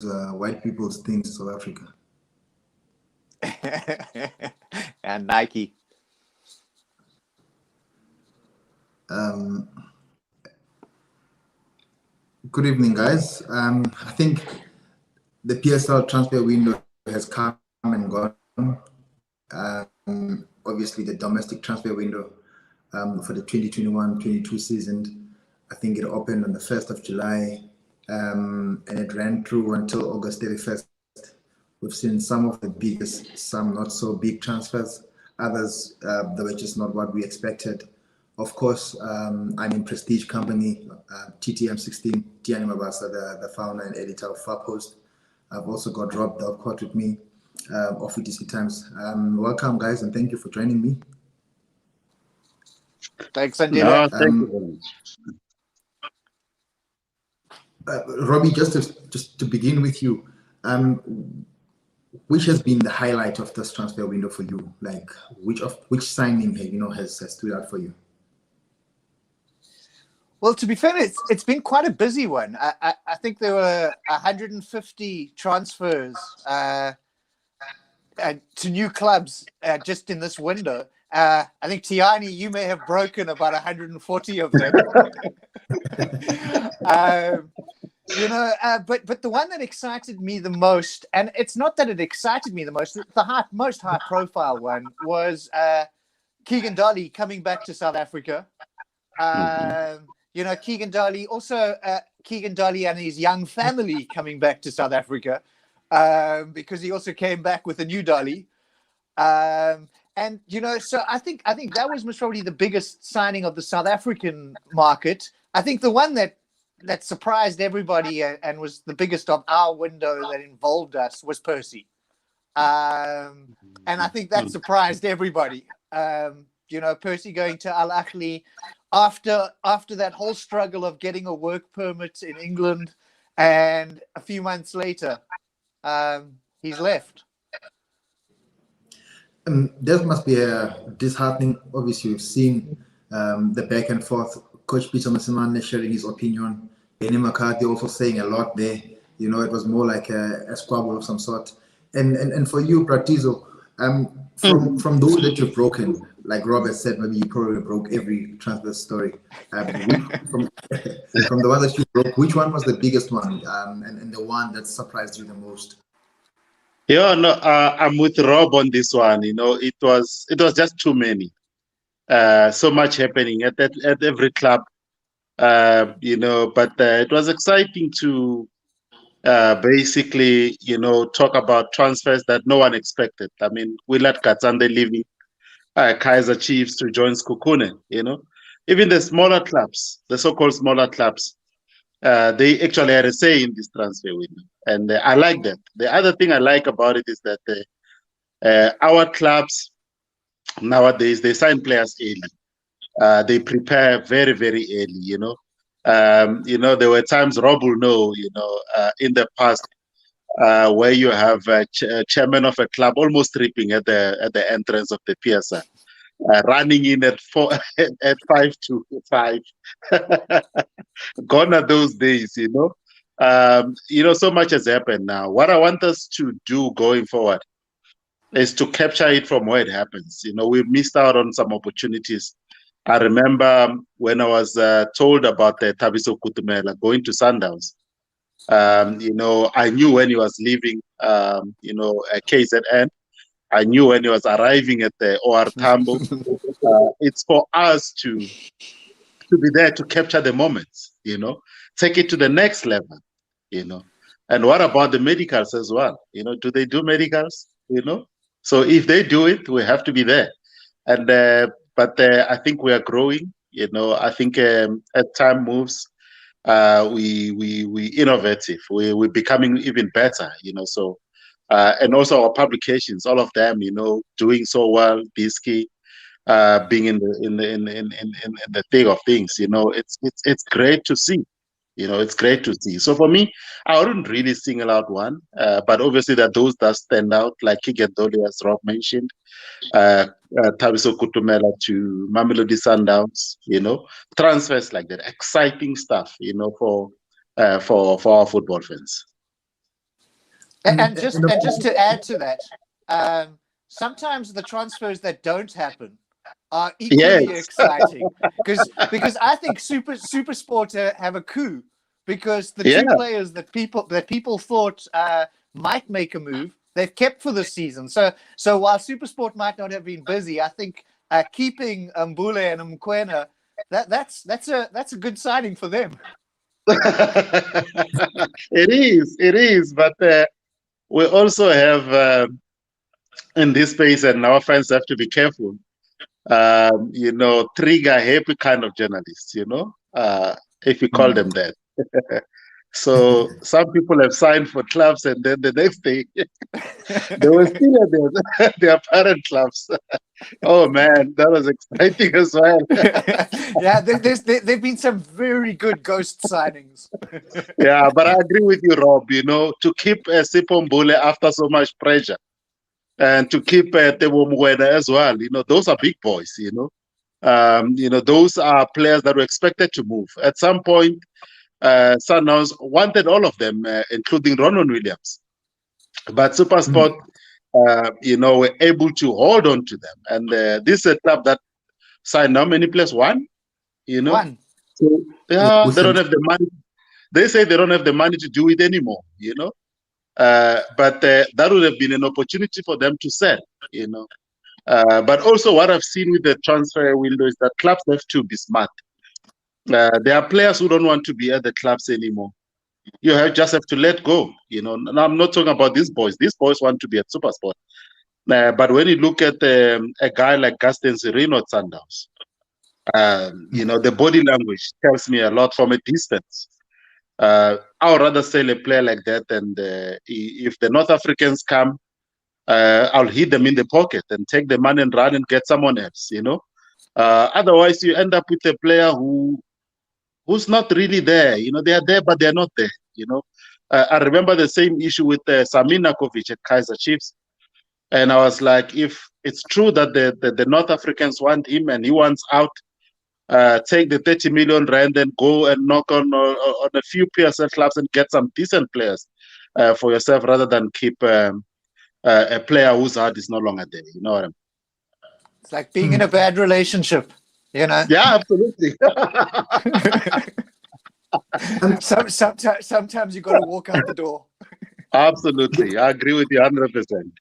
white people's things, South Africa. And Nike. Um, Good evening, guys. I think the PSL transfer window has come and gone. Obviously, the domestic transfer window for the 2021-22 season, I think it opened on the 1st of July and it ran through until August 31st. We've seen some of the biggest, some not so big transfers. Others, they were just not what we expected. Of course, I'm in Prestige Company, TTM16, Tiani Mabasa, the founder and editor of Far Post. I've also got Rob Delcourt with me of ETC Times. Welcome, guys, and thank you for joining me. Thanks, Angela. Thank you very much. Robbie, just to begin with you, which has been the highlight of this transfer window for you? Like, which signing has stood out for you? Well, to be fair, it's been quite a busy one. I think there were 150 transfers to new clubs just in this window. I think, Tiani, you may have broken about 140 of them. But the one that excited me the most, and it's not that it excited me the most, the most high-profile one was Keegan Dolly coming back to South Africa. Keegan Dolly, also Keegan Dolly and his young family coming back to South Africa because he also came back with a new Dolly. So I think that was most probably the biggest signing of the South African market. I think the one that surprised everybody and was the biggest of our window that involved us was Percy. And I think that surprised everybody. Percy going to Al Ahly after that whole struggle of getting a work permit in England, and a few months later, he's left. That must be disheartening. Obviously, we've seen the back and forth. Coach Peter Masimane sharing his opinion. Benny McCarthy also saying a lot there. It was more like a squabble of some sort. And for you, Pratizo, from those that you've broken, like Robert said, maybe you probably broke every transfer story. From the one that you broke, which one was the biggest one and the one that surprised you the most? Yeah, no, I'm with Rob on this one. It was just too many. So much happening at every club. But it was exciting to basically, talk about transfers that no one expected. I mean, Willard Katsande leaving Kaiser Chiefs to join Skukune, Even the smaller clubs, the so-called smaller clubs, they actually had a say in this transfer window. And I like that. The other thing I like about it is that our clubs nowadays, they sign players early. They prepare very, very early, there were times, Rob will know, in the past, where you have a chairman of a club almost tripping at the entrance of the PSL, running in at 5 to 5. Gone are those days, so much has happened now. What I want us to do going forward is to capture it from where it happens. We missed out on some opportunities. I remember when I was told about Thabiso Kutumela going to Sundowns. I knew when he was leaving, KZN. I knew when he was arriving at the OR Tambo. It's for us to be there to capture the moments, take it to the next level, And what about the medicals as well? Do they do medicals? So if they do it, we have to be there. And but I think we are growing. I think as time moves, we innovative. We're becoming even better. So and also our publications, all of them, doing so well. Bisky, being in the thick of things. It's great to see. It's great to see. So for me, I wouldn't really single out one, but obviously there are those that stand out, like Keegan Dolly, as Rob mentioned, Thabiso Kutumela to Mamelodi Sundowns, transfers like that, exciting stuff, for our football fans. And just to add to that, sometimes the transfers that don't happen are equally Yes. exciting because I think Super Sport have a coup because the Yeah. two players that people thought might make a move, they've kept for the season. So while Super Sport might not have been busy, I think keeping Mbule and Mkwena, that's a good signing for them. It is. But we also have in this space, and our fans have to be careful. Trigger happy kind of journalists. If you call them that. So some people have signed for clubs, and then the next day they were still at their parent clubs. Oh man, that was exciting as well. Yeah, there've been some very good ghost signings. Yeah, but I agree with you, Rob. To keep Sipho Mbule after so much pressure, and to keep Tebo Mokoena as well. Those are big boys. Those are players that were expected to move at some point. Sundowns wanted all of them, including Ronan Williams, but SuperSport, were able to hold on to them. And this is a club that signed how many players? One. One. So they don't have the money. They say they don't have the money to do it anymore. But that would have been an opportunity for them to sell. But also what I've seen with the transfer window is that clubs have to be smart. There are players who don't want to be at the clubs anymore. You just have to let go. Now, I'm not talking about these boys. These boys want to be at SuperSport. But when you look at a guy like Gaston Sereno at Sundowns, the body language tells me a lot from a distance. I would rather sell a player like that, and if the North Africans come, I'll hit them in the pocket and take the money and run and get someone else. Otherwise, you end up with a player who's not really there. They are there, but they're not there. I remember the same issue with Samir Nakovic at Kaizer Chiefs, and I was like, if it's true that the North Africans want him and he wants out, take the 30 million rand and go and knock on a few PSL clubs and get some decent players for yourself, rather than keep a player whose heart is no longer there. You know what I mean? It's like being in a bad relationship, Yeah, absolutely. Sometimes you got to walk out the door. Absolutely, I agree with you 100%.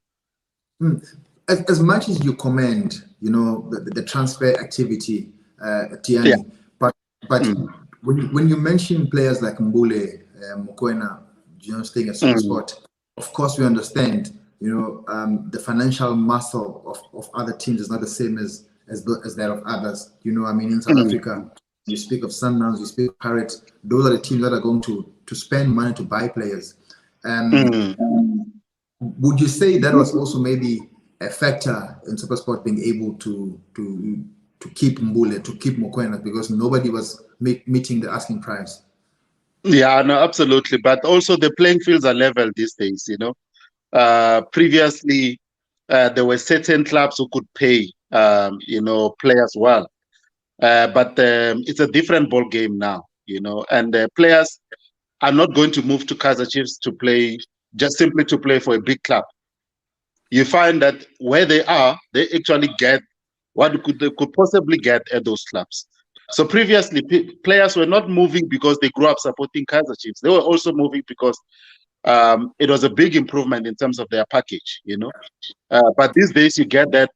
As much as you commend, the transfer activity, Tiani, but when you mention players like Mbule, Mokoena, staying at SuperSport, of course we understand. The financial muscle of other teams is not the same as that of others. In South Africa, you speak of Sundowns, you speak of Pirates. Those are the teams that are going to spend money to buy players. Would you say that was also maybe a factor in SuperSport being able to keep Mbule, to keep Mokoena, because nobody was meeting the asking price? Yeah, no, absolutely. But also the playing fields are level these days. Previously, there were certain clubs who could pay, players well. But it's a different ball game now, and players are not going to move to Kaizer Chiefs to play, just simply to play for a big club. You find that where they are, they actually get what they could possibly get at those clubs. So previously, players were not moving because they grew up supporting Kaizer Chiefs. They were also moving because it was a big improvement in terms of their package, But these days, you get that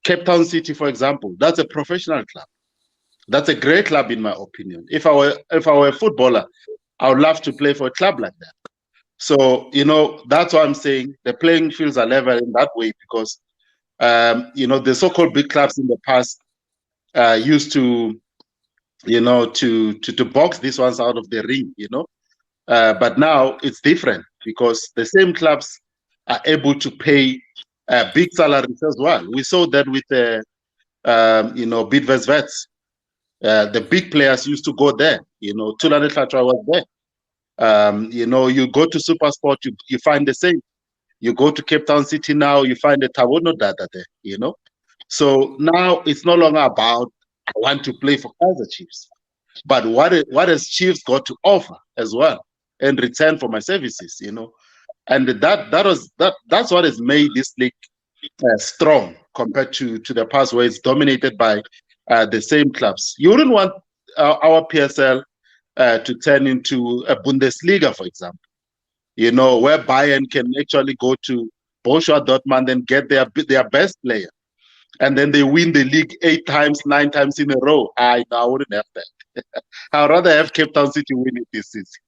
Cape Town City, for example, that's a professional club. That's a great club, in my opinion. If I were a footballer, I would love to play for a club like that. So, that's why I'm saying the playing fields are level in that way, because, the so-called big clubs in the past used to, to box these ones out of the ring, But now it's different, because the same clubs are able to pay big salaries as well. We saw that with Bidvest Vets. The big players used to go there. Tulane Tlatra was there. You go to SuperSport, you find the same. You go to Cape Town City now, you find the Tawono Data there. So now it's no longer about I want to play for Kaizer Chiefs, but what has Chiefs got to offer as well in return for my services? and that's what has made this league strong compared to the past, where it's dominated by the same clubs. You wouldn't want our PSL to turn into a Bundesliga, for example, where Bayern can actually go to Borussia Dortmund and get their best player, and then they win the league 8 times, 9 times in a row. I wouldn't have that. I'd rather have Cape Town City win it this season.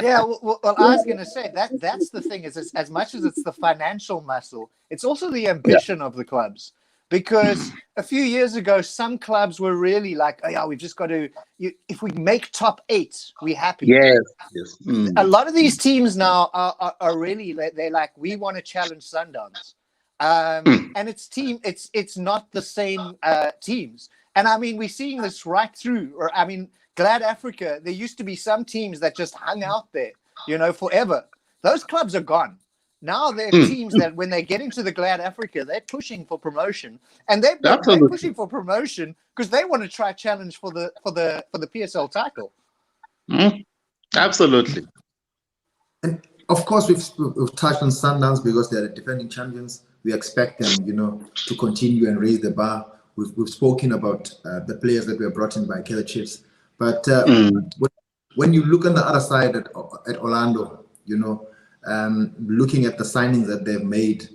Yeah, well, I was going to say that's the thing, is as much as it's the financial muscle, it's also the ambition of the clubs. Because a few years ago, some clubs were really like, oh, yeah, we've just got to, if we make top 8, we're happy. Yes. A lot of these teams now are really, they're like, we want to challenge Sundowns. And it's not the same teams. And I mean, we're seeing this right through, Glad Africa, there used to be some teams that just hung out there, forever. Those clubs are gone. Now they're teams that when they get into the Glad Africa, they're pushing for promotion. And they're pushing for promotion because they want to try challenge for the PSL title. Absolutely. And of course, we've touched on Sundowns because they're the defending champions. We expect them, to continue and raise the bar. We've spoken about the players that were brought in by Kaizer Chiefs. But when you look on the other side at Orlando, looking at the signings that they've made,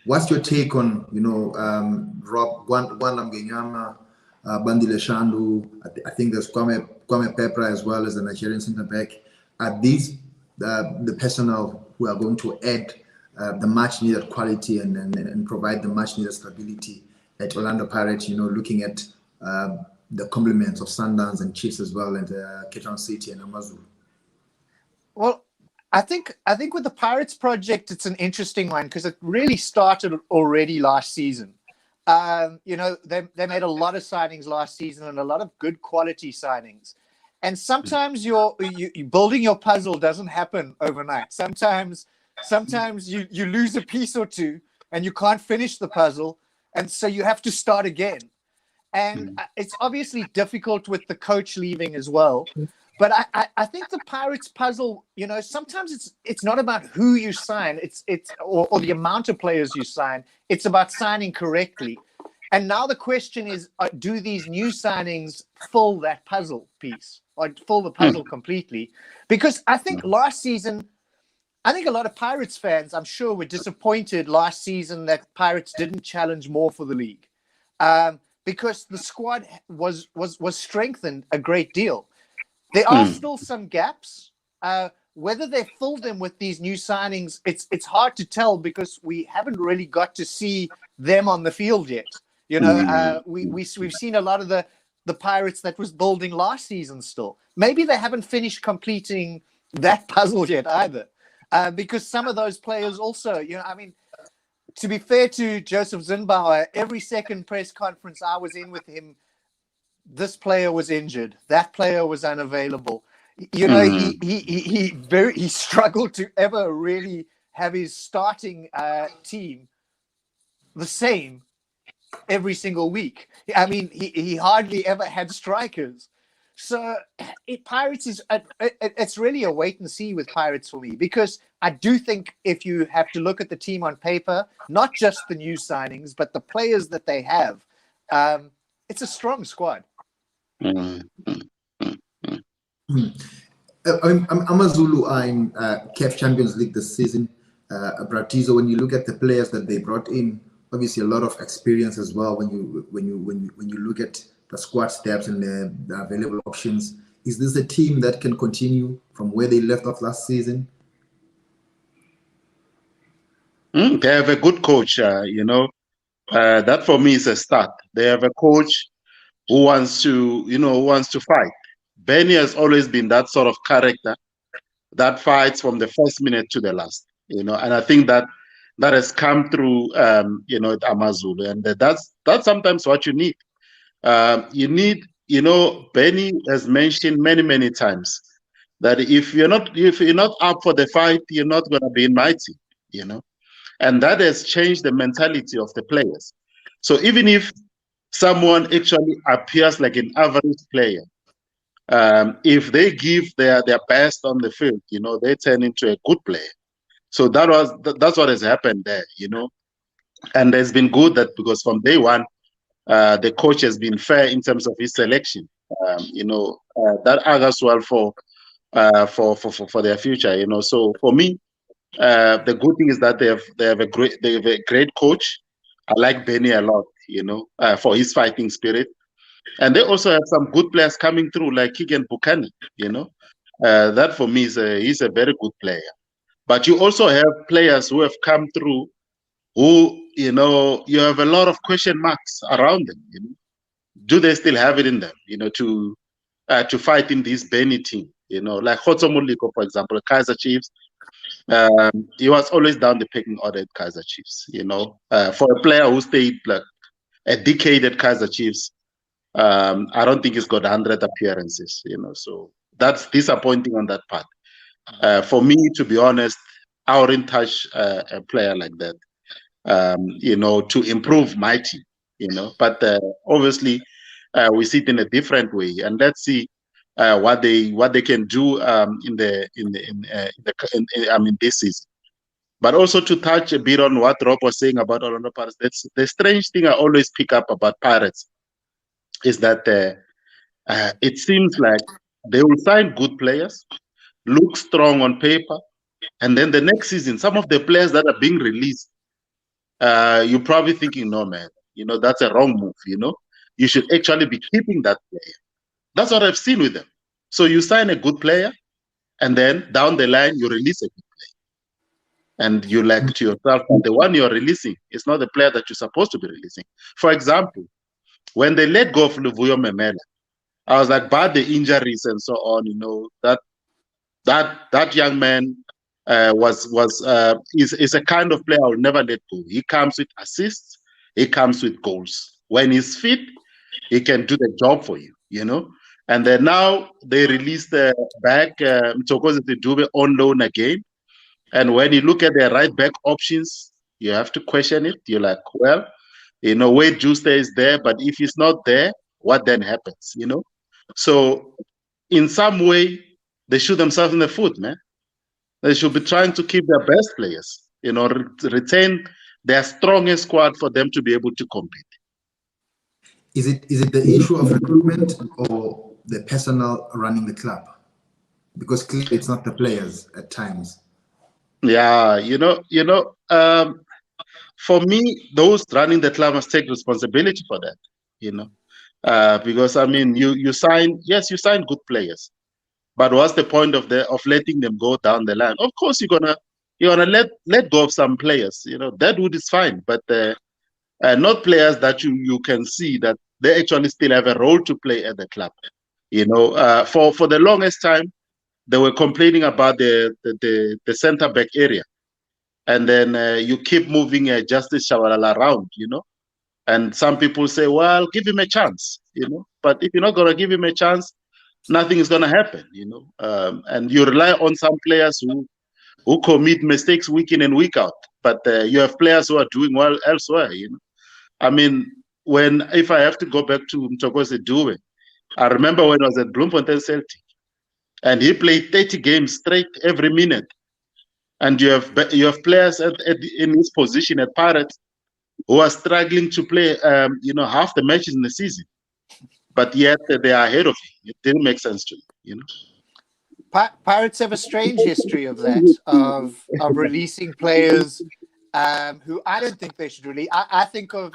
what's your take on, Rob Guanlam, Bandile Shandu? I think there's Kwame Pepra as well as the Nigerian centre back. Are these the personnel who are going to add the much needed quality and provide the much needed stability at Orlando Pirates? Looking at the complements of Sundowns and Chiefs as well, and Cape Town City and AmaZulu. Well, I think with the Pirates project, it's an interesting one because it really started already last season. They made a lot of signings last season and a lot of good quality signings. And sometimes you building your puzzle doesn't happen overnight. Sometimes you lose a piece or two and you can't finish the puzzle, and so you have to start again. And it's obviously difficult with the coach leaving as well. But I think the Pirates puzzle, sometimes it's not about who you sign, or the amount of players you sign. It's about signing correctly. And now the question is, do these new signings fill that puzzle piece, or fill the puzzle completely? Because I think last season, a lot of Pirates fans, I'm sure, were disappointed last season that Pirates didn't challenge more for the league. Because the squad was strengthened a great deal. There are still some gaps. Whether they filled them with these new signings, it's hard to tell because we haven't really got to see them on the field yet. We've seen a lot of the Pirates that was building last season still. Maybe they haven't finished completing that puzzle yet either. Because some of those players also, to be fair to Joseph Zimbauer, every second press conference I was in with him, this player was injured, that player was unavailable. He struggled to ever really have his starting team the same every single week. He hardly ever had strikers. So Pirates it's really a wait and see with Pirates for me, because I do think if you have to look at the team on paper, not just the new signings, but the players that they have, it's a strong squad. AmaZulu are in CAF Champions League this season. Bratizo, when you look at the players that they brought in, obviously a lot of experience as well. When you look at the squad steps and the available options, is this a team that can continue from where they left off last season? They have a good coach, that for me is a start. They have a coach who wants to fight. Benny has always been that sort of character that fights from the first minute to the last, and I think that has come through, at AmaZulu, and that's sometimes what you need. Benny has mentioned many times that if you're not up for the fight, you're not going to be in my team, and that has changed the mentality of the players. So even if someone actually appears like an average player, if they give their best on the field, they turn into a good player. So that's what has happened there, and it's been good that because from day one, the coach has been fair in terms of his selection. That augurs well for their future. So for me, the good thing is that they have a great coach. I like Benny a lot, for his fighting spirit, and they also have some good players coming through, like Keegan Buchanan. That for me he's a very good player. But you also have players who have come through who, you have a lot of question marks around them. Do they still have it in them, to fight in this Benny team? Like Khotso Moliko, for example, Kaizer Chiefs. He was always down the pecking order at Kaizer Chiefs. For a player who stayed like a decade at Kaizer Chiefs, I don't think he's got 100 appearances. So that's disappointing on that part. For me, to be honest, I wouldn't touch a player like that. To improve my team. But obviously, we see it in a different way, and let's see what they can do in this season. But also to touch a bit on what Rob was saying about Orlando Pirates, that's the strange thing I always pick up about Pirates is that it seems like they will sign good players, look strong on paper, and then the next season, some of the players that are being released, you're probably thinking, no, man, that's a wrong move. You should actually be keeping that player. That's what I've seen with them. So you sign a good player, and then down the line, you release a good player. And you like to yourself, the one you're releasing is not the player that you're supposed to be releasing. For example, when they let go of Luvuyo Memela, I was like, bad the injuries and so on, that young man is a kind of player I will never let go. He comes with assists, he comes with goals. When he's fit, he can do the job for you, And then now they released back Mthokozi Dube on loan again. And when you look at their right back options, you have to question it. You're like, well, Wade Juicer is there, but if he's not there, what then happens? So in some way, they shoot themselves in the foot, man. They should be trying to keep their best players, retain their strongest squad for them to be able to compete. Is it the issue of recruitment or the personnel running the club? Because clearly it's not the players at times. Yeah, for me, those running the club must take responsibility for that, because you sign good players, but what's the point of letting them go down the line? Of course, you're gonna let go of some players. That would is fine, but not players that you can see that they actually still have a role to play at the club. For the longest time, they were complaining about the center back area, and then you keep moving Justice Shabalala around, and some people say, well, give him a chance, but if you're not going to give him a chance, nothing is going to happen, and you rely on some players who commit mistakes week in and week out, but you have players who are doing well elsewhere. If I have to go back to Mthokozi Dube, I remember when I was at Bloemfontein Celtic, and he played 30 games straight every minute. And you have players in his position at Pirates who are struggling to play, half the matches in the season, but yet they are ahead of him. It didn't make sense to me, Pirates have a strange history of that, of releasing players who I don't think they should release. I think of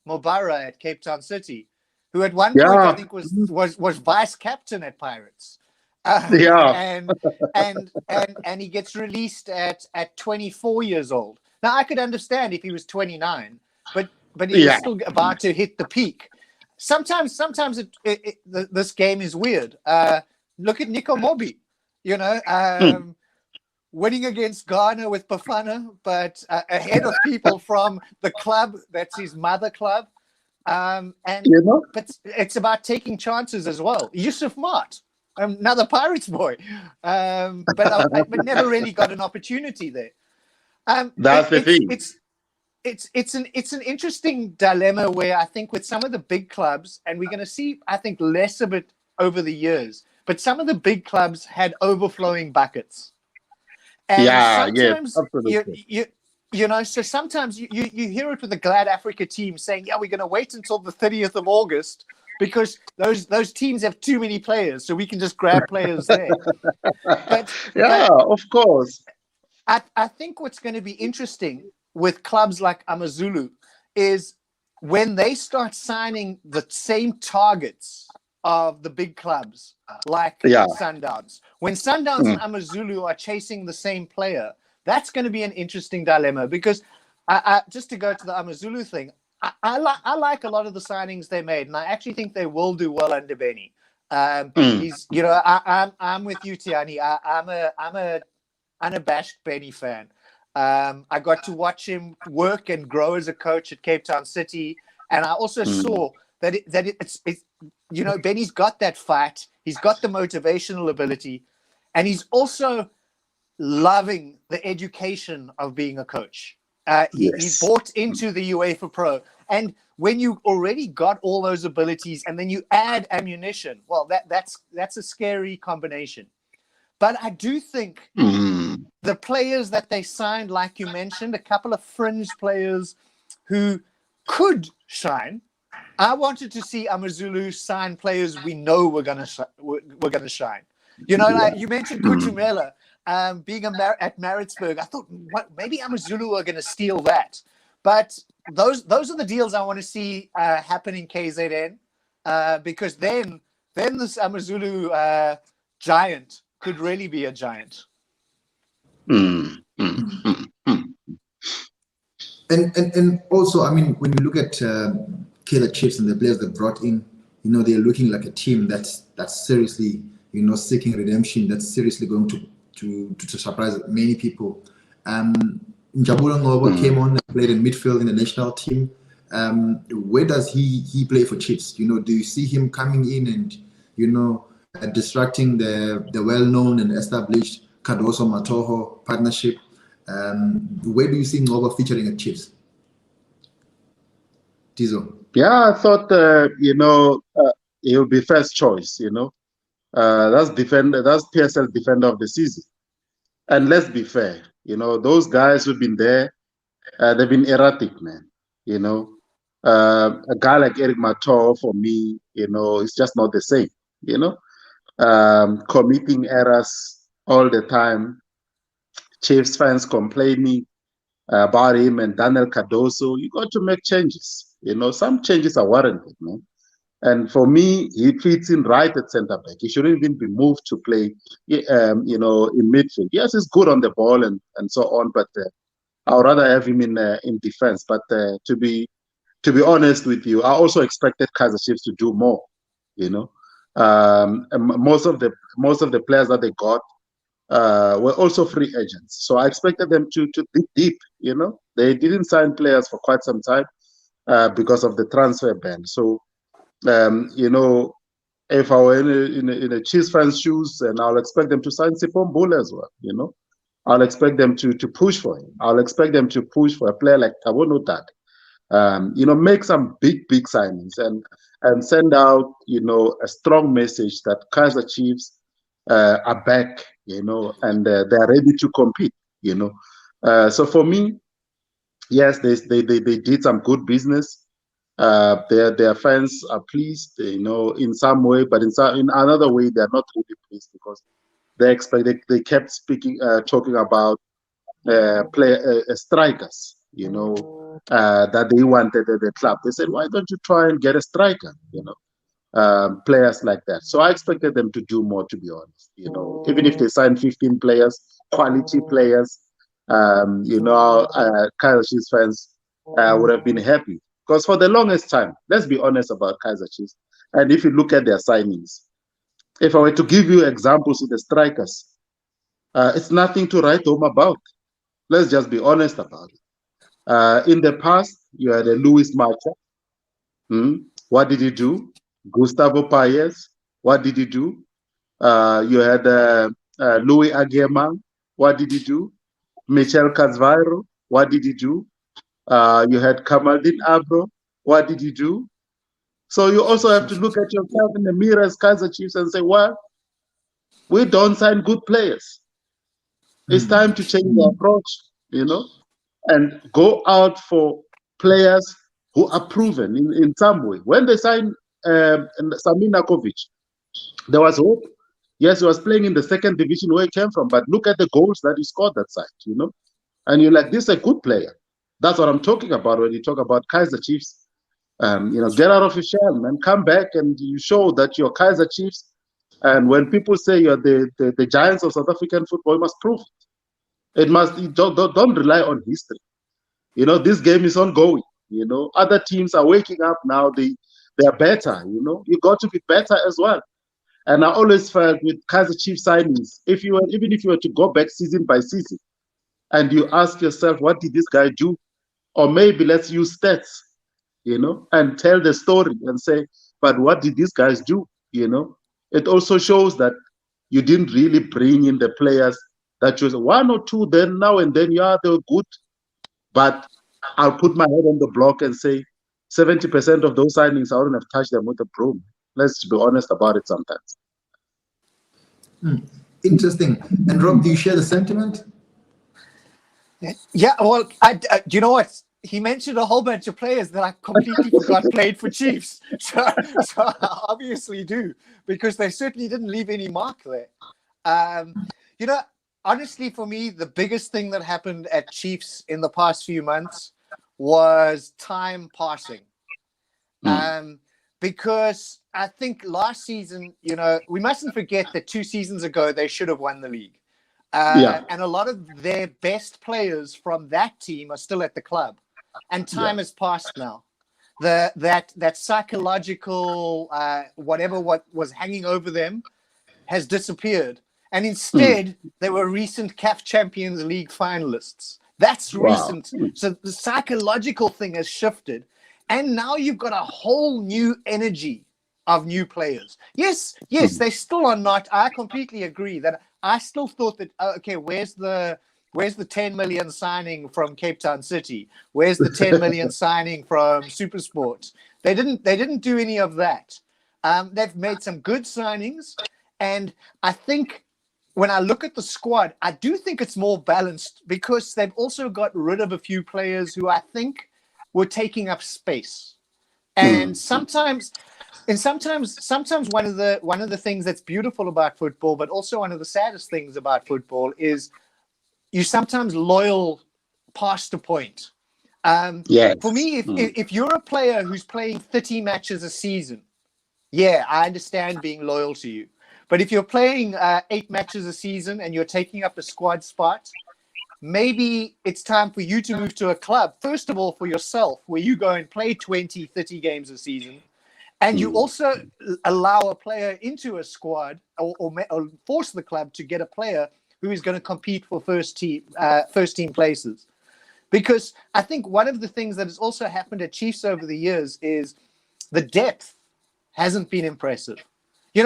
Mobara at Cape Town City, who at one point I think was vice captain at Pirates. And he gets released at 24 years old. Now I could understand if he was 29, but he was still about to hit the peak. Sometimes this game is weird. Look at Nico Mobi, winning against Ghana with Bafana, but ahead of people from the club that's his mother club. But it's about taking chances as well. Yusuf Mart, another Pirates boy, but never really got an opportunity there. That's the thing. It's an interesting dilemma where I think with some of the big clubs, and we're going to see, I think, less of it over the years. but some of the big clubs had overflowing buckets. And Yeah, yes, sometimes absolutely. so sometimes you hear it with the Glad Africa team saying, yeah, we're going to wait until the 30th of August because those teams have too many players, so we can just grab players there. But Yeah, of course. I think what's going to be interesting with clubs like Amazulu is when they start signing the same targets of the big clubs like Yeah. Sundowns. When Sundowns and Amazulu are chasing the same player, that's going to be an interesting dilemma because just to go to the Amazulu thing, I like a lot of the signings they made, and I actually think they will do well under Benny. He's, I'm with you, Tiani. I'm a unabashed Benny fan. I got to watch him work and grow as a coach at Cape Town City, and I also saw that it's Benny's got that fight, he's got the motivational ability, and he's also loving the education of being a coach. He bought into the UEFA Pro, and when you already got all those abilities, and then you add ammunition, well, that's a scary combination. But I do think the players that they signed, like you mentioned, a couple of fringe players who could shine. I wanted to see Amazulu sign players we know we're gonna shine. Like you mentioned Kutumela being at Maritzburg. I thought maybe Amazulu are gonna steal that. But those are the deals I want to see happen in KZN because then this Amazulu giant could really be a giant. And also, I mean, when you look at Kaizer Chiefs and the players they brought in, they're looking like a team that's seriously, seeking redemption. That's seriously going to surprise many people. Njabulo Ngobo came on and played in midfield in the national team. Where does he play for Chiefs? Do you see him coming in and distracting the well-known and established Cardoso Matoho partnership? Where do you see Ngobo featuring at Chiefs? Tizo? Yeah, I thought he'll be first choice. That's PSL defender of the season. And let's be fair, those guys who've been there, they've been erratic, man. A guy like Eric Matoho, for me, it's just not the same. Committing errors all the time. Chiefs fans complaining about him and Daniel Cardoso. You got to make changes. Some changes are warranted, man. And for me, he fits in right at centre back. He shouldn't even be moved to play, in midfield. Yes, he's good on the ball and so on, but I would rather have him in defense. But to be honest with you, I also expected Kaizer Chiefs to do more. And most of the players that they got were also free agents, so I expected them to dig deep. They didn't sign players for quite some time because of the transfer ban. So if I were in a Chiefs fan's shoes, and I'll expect them to sign Sipho Mbula as well. I'll expect them to push for him. I'll expect them to push for a player like Thabo Notade. Make some big signings and send out a strong message that Kaizer Chiefs are back, and they're ready to compete. So for me, yes, they did some good business. Their fans are pleased, in some way, but in another way they're not really pleased because they kept talking about strikers, that they wanted at the club. They said, why don't you try and get a striker? Players like that. So I expected them to do more, to be honest. Even if they signed 15 players, quality players, Kaizer Chiefs fans would have been happy. Because for the longest time, let's be honest about Kaizer Chiefs. And if you look at their signings, if I were to give you examples of the strikers, it's nothing to write home about. Let's just be honest about it. In the past, you had a Luis Macha. What did he do? Gustavo Paez. What did he do? You had Louis Aguiamang. What did he do? Michel Casvaro. What did he do? You had Kamaldin Abro. What did he do? So you also have to look at yourself in the mirror as Kaizer Chiefs and say, well, We don't sign good players. It's time to change the approach, and go out for players who are proven in some way. When they signed Saminakovic, there was hope. Yes, he was playing in the second division where he came from, but look at the goals that he scored that side, And you're like, this is a good player. That's what I'm talking about when you talk about Kaiser Chiefs. Get out of your shell and come back and you show that you're Kaiser Chiefs. And when people say you're the giants of South African football, you must prove it. Don't rely on history. This game is ongoing. Other teams are waking up now. They are better. You got to be better as well. And I always felt with Kaiser Chiefs signings, even if you were to go back season by season, and you ask yourself, what did this guy do? Or maybe let's use stats, and tell the story and say, but what did these guys do? It also shows that you didn't really bring in the players that was one or two then now and then, yeah, they were good. But I'll put my head on the block and say 70% of those signings, I wouldn't have touched them with a broom. Let's be honest about it sometimes. Interesting. And Rob, do you share the sentiment? Yeah, well, you know what? He mentioned a whole bunch of players that I completely forgot played for Chiefs. So I obviously do, because they certainly didn't leave any mark there. Honestly, for me, the biggest thing that happened at Chiefs in the past few months was time passing. Because I think last season, we mustn't forget that 2 seasons ago, they should have won the league. And a lot of their best players from that team are still at the club. And time has passed now. That psychological, what was hanging over them has disappeared. And instead, they were recent CAF Champions League finalists. That's recent. So the psychological thing has shifted. And now you've got a whole new energy of new players. Yes, they still are not. I completely agree that I still thought that, okay, where's the 10 million signing from Cape Town City? Where's the 10 million signing from SuperSport? They didn't do any of that. They've made some good signings. And I think when I look at the squad, I do think it's more balanced because they've also got rid of a few players who I think were taking up space. And sometimes one of the things that's beautiful about football, but also one of the saddest things about football, is you're sometimes loyal past a point. For me, if you're a player who's playing 30 matches a season, yeah, I understand being loyal to you. But if you're playing 8 matches a season and you're taking up a squad spot, maybe it's time for you to move to a club, first of all, for yourself, where you go and play 20, 30 games a season. And you also allow a player into a squad or force the club to get a player who is going to compete for first team places. Because I think one of the things that has also happened at Chiefs over the years is the depth hasn't been impressive. When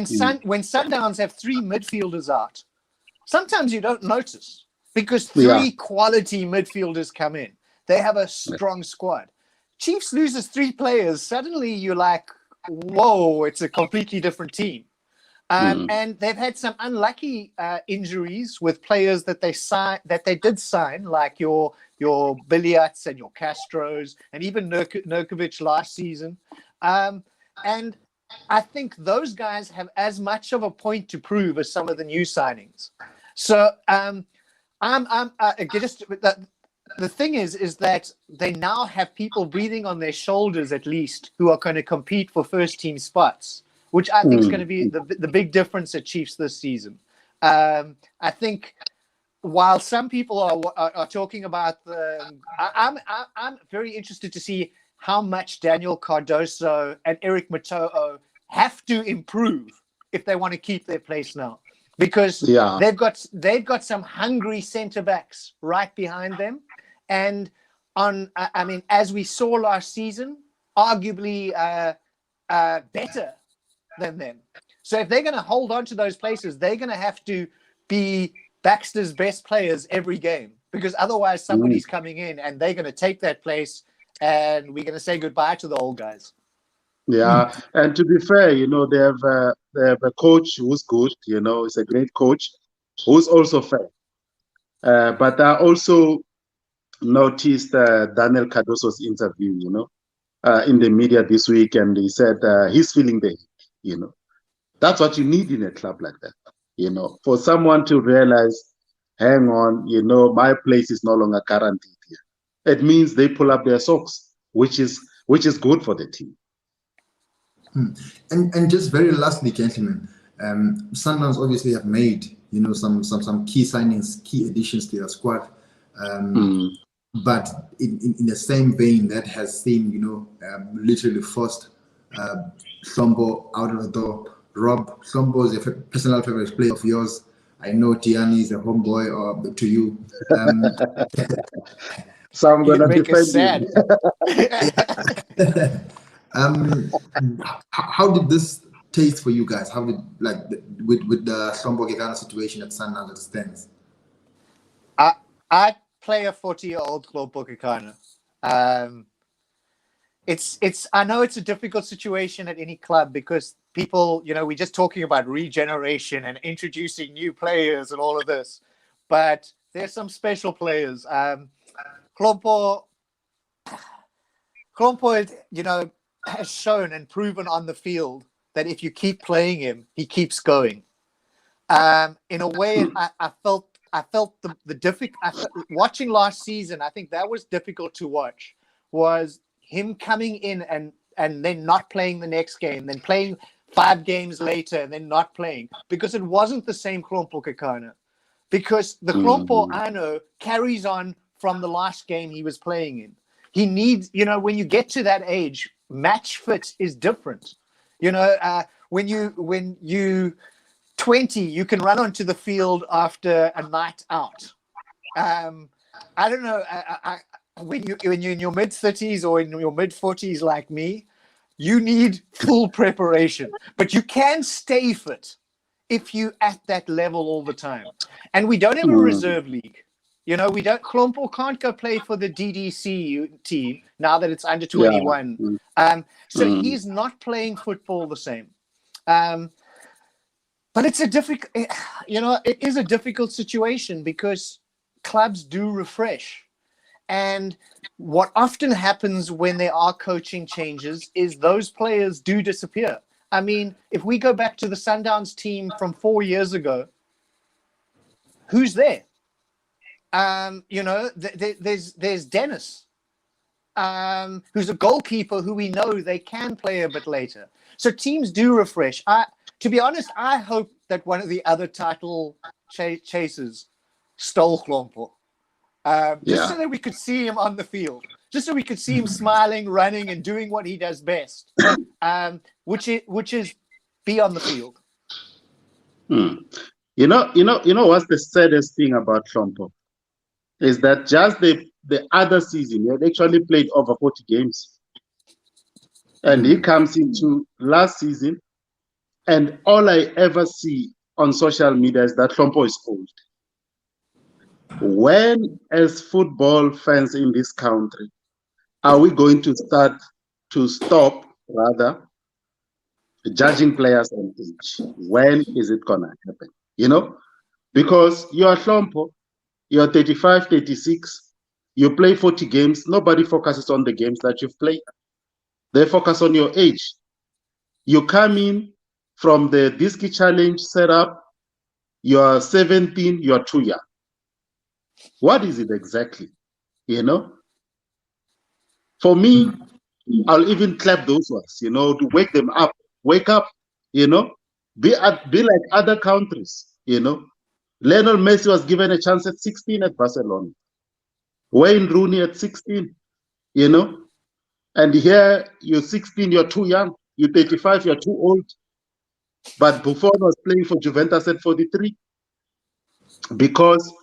Sundowns have 3 midfielders out, sometimes you don't notice because 3 quality midfielders come in. They have a strong squad. Chiefs loses 3 players. Suddenly you're like, whoa, it's a completely different team. And they've had some unlucky injuries with players that they did sign, like your Billiards and your Castros, and even Nurkovic last season. And I think those guys have as much of a point to prove as some of the new signings. So the thing is that they now have people breathing on their shoulders, at least, who are going to compete for first team spots, which I think is going to be the big difference at Chiefs this season. I think while some people are talking about I'm very interested to see how much Daniel Cardoso and Eric Mato'o have to improve if they want to keep their place now, because they've got some hungry centre backs right behind them, and as we saw last season, arguably better than them. So if they're going to hold on to those places, they're going to have to be Baxter's best players every game, because otherwise somebody's coming in and they're going to take that place, and we're going to say goodbye to the old guys. Yeah, and to be fair, they have a coach who's good, you know, is a great coach, who's also fair. But I also noticed Daniel Cardoso's interview, you know, in the media this week, and he said he's feeling the heat, you know. That's what you need in a club like that, you know, for someone to realize, hang on, you know, my place is no longer guaranteed here. It means they pull up their socks, which is good for the team. And just very lastly, gentlemen, Sundowns obviously have made, you know, some key signings, key additions to their squad. But in the same vein, that has seen, you know, literally forced Slombo out of the door. Rob, Slombo is a personal favorite player of yours. I know Tiani is a homeboy to you. So I'm going to make us sad. How did this taste for you guys? How did, like, with the Slombo Gekana situation at Sundowns as it stands? I play a 40-year-old Slombo Gekana. I know it's a difficult situation at any club because people, you know, we're just talking about regeneration and introducing new players and all of this, but there's some special players. Klompo, you know, has shown and proven on the field that if you keep playing him, he keeps going. In a way, I felt the difficult. Watching last season, I think that was difficult to watch. Was him coming in and then not playing the next game, then playing 5 games later and then not playing, because it wasn't the same Klompo Gekana. Because the Klompo I know carries on from the last game he was playing in. He needs, you know, when you get to that age, match fit is different. You know, when you 20, you can run onto the field after a night out. I don't know. When you're in your mid-30s or in your mid-40s like me, you need full preparation. But you can stay fit if you at that level all the time. And we don't have a reserve league. You know, Klompo can't go play for the DDC team now that it's under 21. So he's not playing football the same. But it's a difficult, you know, it is a difficult situation because clubs do refresh. And what often happens when there are coaching changes is those players do disappear. I mean, if we go back to the Sundowns team from 4 years ago, who's there? You know, there's Dennis, who's a goalkeeper who we know they can play a bit later. So teams do refresh. To be honest, I hope that one of the other title chasers stole Klompo. Just so that we could see him on the field, just so we could see him smiling, running, and doing what he does best, which is be on the field. You know what's the saddest thing about Klompo is that just the other season he had actually played over 40 games, and he comes into last season, and all I ever see on social media is that Klompo is old. When, as football fans in this country, are we going to stop judging players on age? When is it going to happen? You know, because you are Klompo, you're 35, 36, you play 40 games, nobody focuses on the games that you've played. They focus on your age. You come in from the Diski Challenge setup, you're 17, you're too young. What is it exactly? You know, for me, I'll even clap those ones, you know, to wake them up. Wake up, you know, be like other countries, you know. Lionel Messi was given a chance at 16 at Barcelona. Wayne Rooney at 16, you know. And here you're 16, you're too young. You're 35, you're too old. But Buffon was playing for Juventus at 43. Because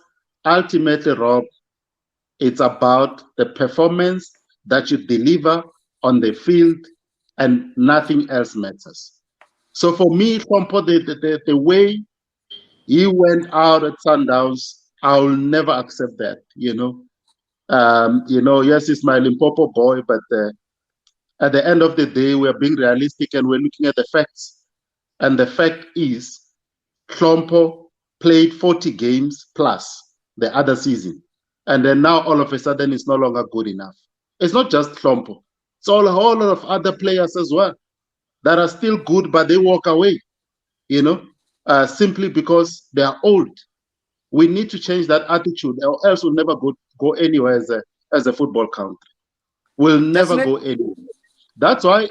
ultimately, Rob, it's about the performance that you deliver on the field, and nothing else matters. So for me, Klompo, the way he went out at Sundowns, I will never accept that. You know, yes, he's my Limpopo boy, but at the end of the day, we're being realistic and we're looking at the facts. And the fact is, Klompo played 40 games plus the other season. And then now all of a sudden it's no longer good enough. It's not just Klompo. It's all a whole lot of other players as well that are still good, but they walk away, simply because they are old. We need to change that attitude, or else we'll never go anywhere as a football country. We'll never go anywhere. That's why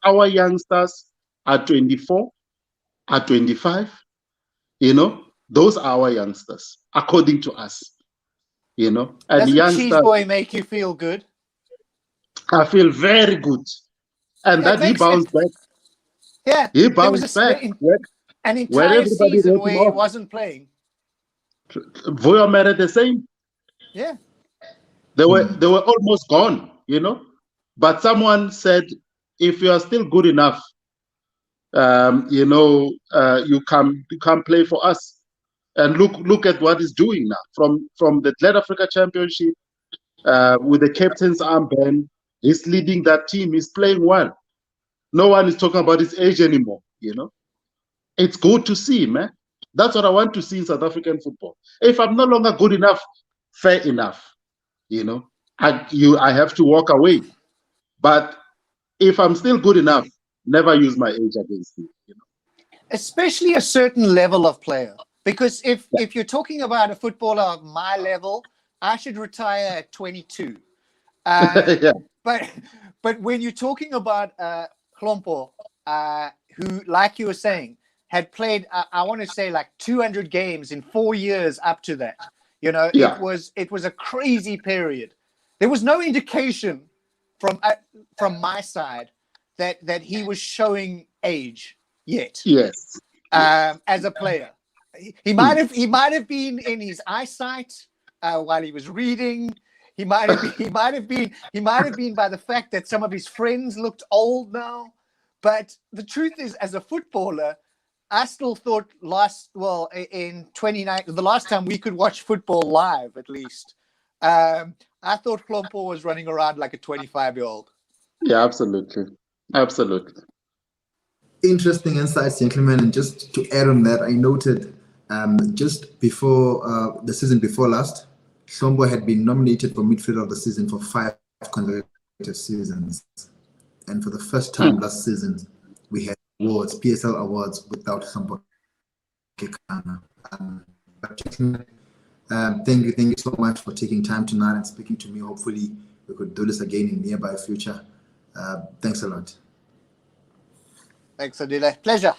our youngsters are 24, are 25. Those are our youngsters, according to us. And Doesn't youngsters, Cheese Boy make you feel good? I feel very good. And that he bounced back. Yeah, He there was bounced back. an When entire everybody season wrote him where he off. wasn't playing. Voyamer the same. Yeah. They were almost gone, But someone said, if you are still good enough, you can play for us. And look at what he's doing now. From the Glad Africa Championship, with the captain's armband, he's leading that team. He's playing well. No one is talking about his age anymore. It's good to see, man. That's what I want to see in South African football. If I'm no longer good enough, fair enough. I have to walk away. But if I'm still good enough, never use my age against me. Especially a certain level of player. Because if you're talking about a footballer of my level, I should retire at 22. Yeah. But when you're talking about Klompo, who, like you were saying, had played, I want to say, like 200 games in 4 years up to that. Yeah. It was a crazy period. There was no indication from my side that he was showing age yet. Yes. As a player, he might have been in his eyesight while he was reading. He might have been by the fact that some of his friends looked old now. But the truth is, as a footballer, I still thought in 2019, the last time we could watch football live, at least, I thought Klompo was running around like a 25-year-old. Yeah, absolutely. Interesting insights, gentlemen. And just to add on that, I noted just before the season before last, Shombo had been nominated for midfielder of the season for 5 consecutive seasons. And for the first time last season, we had PSL awards without Shombo Kekana. Thank you so much for taking time tonight and speaking to me. Hopefully, we could do this again in nearby future. Thanks a lot. Thanks, Adile. Pleasure.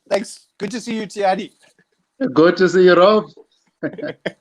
Thanks. Good to see you, Tiani. Good to see you, Rob.